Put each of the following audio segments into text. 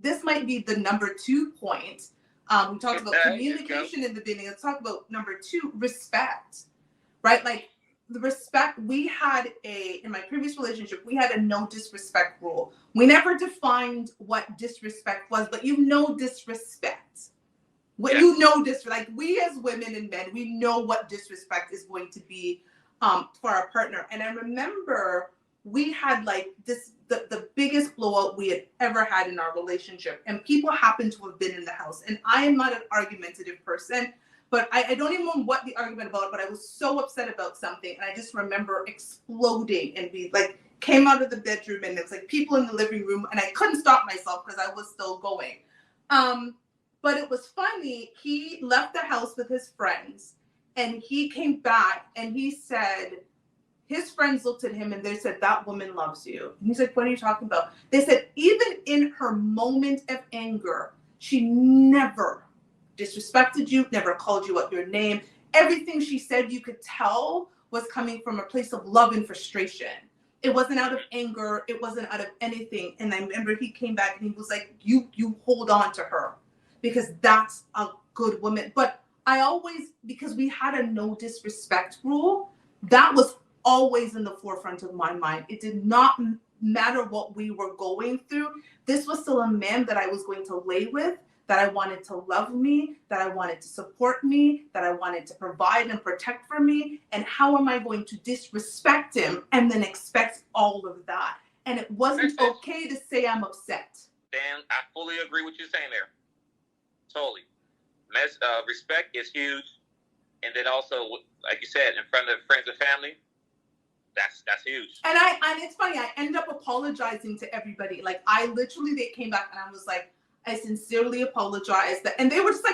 this might be the number 2 point. We talked about communication in the beginning. Let's talk about number 2, respect, right? Like the respect we had in my previous relationship, we had a no disrespect rule. We never defined what disrespect was, but disrespect. What like we as women and men, we know what disrespect is going to be for our partner. And I remember we had like the biggest blowout we had ever had in our relationship, and people happened to have been in the house. And I am not an argumentative person, but I don't even know what the argument about, but I was so upset about something. And I just remember exploding, and we like came out of the bedroom, and there was like people in the living room, and I couldn't stop myself because I was still going. But it was funny. He left the house with his friends, and he came back, and he said, his friends looked at him and they said, that woman loves you. And he's like, what are you talking about? They said, even in her moment of anger, she never disrespected you, never called you out your name. Everything she said, you could tell, was coming from a place of love and frustration. It wasn't out of anger. It wasn't out of anything. And I remember he came back and he was like, you hold on to her, because that's a good woman. But I always, because we had a no disrespect rule, that was always in the forefront of my mind. It did not matter what we were going through. This was still a man that I was going to lay with, that I wanted to love me, that I wanted to support me, that I wanted to provide and protect for me. And how am I going to disrespect him and then expect all of that? And it wasn't okay to say I'm upset. Dan, I fully agree with you saying there. Totally. Respect is huge. And then also, like you said, in front of friends and family, that's huge. And it's funny, I end up apologizing to everybody. Like they came back and I was like, I sincerely apologize. And they were just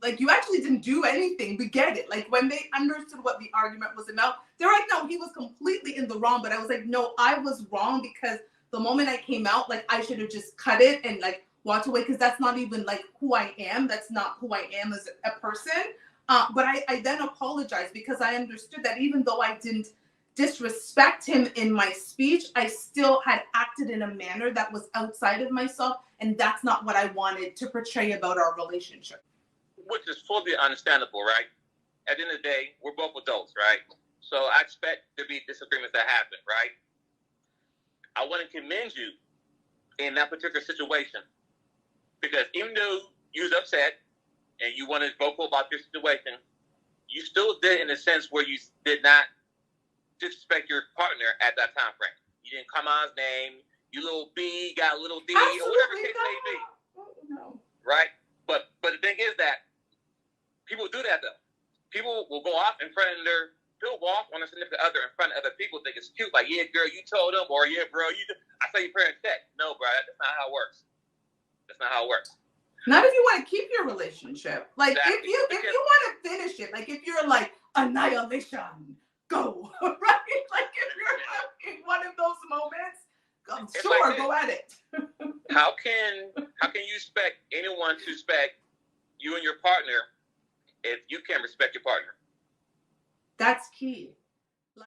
like, you actually didn't do anything. We get it. Like when they understood what the argument was about, they're like, no, he was completely in the wrong. But I was like, no, I was wrong, because the moment I came out, like I should have just cut it and like walked away, because that's not even like who I am. That's not who I am as a person. But I then apologized, because I understood that even though I didn't disrespect him in my speech, I still had acted in a manner that was outside of myself, and that's not what I wanted to portray about our relationship. Which is fully understandable, right? At the end of the day, we're both adults, right? So I expect there to be disagreements that happen, right? I want to commend you in that particular situation, because even though you was upset and you wanted vocal about this situation, you still did in a sense where you did not disrespect your partner at that time frame. You didn't come on his name. You little B got a little D, absolutely, or whatever the case may be. No. Right? But the thing is that people do that though. People will go off in front of they'll go off on a significant other in front of other people, think it's cute. Like, yeah, girl, you told them, or yeah, bro, I saw your parents check. No, bro, that's not how it works. That's not how it works. Not if you want to keep your relationship. Like exactly. if you want to finish it, like if you're like annihilation, go. Right? Like if you're having one of those moments, sure, like go at it. How can you expect anyone to respect you and your partner if you can't respect your partner? That's key.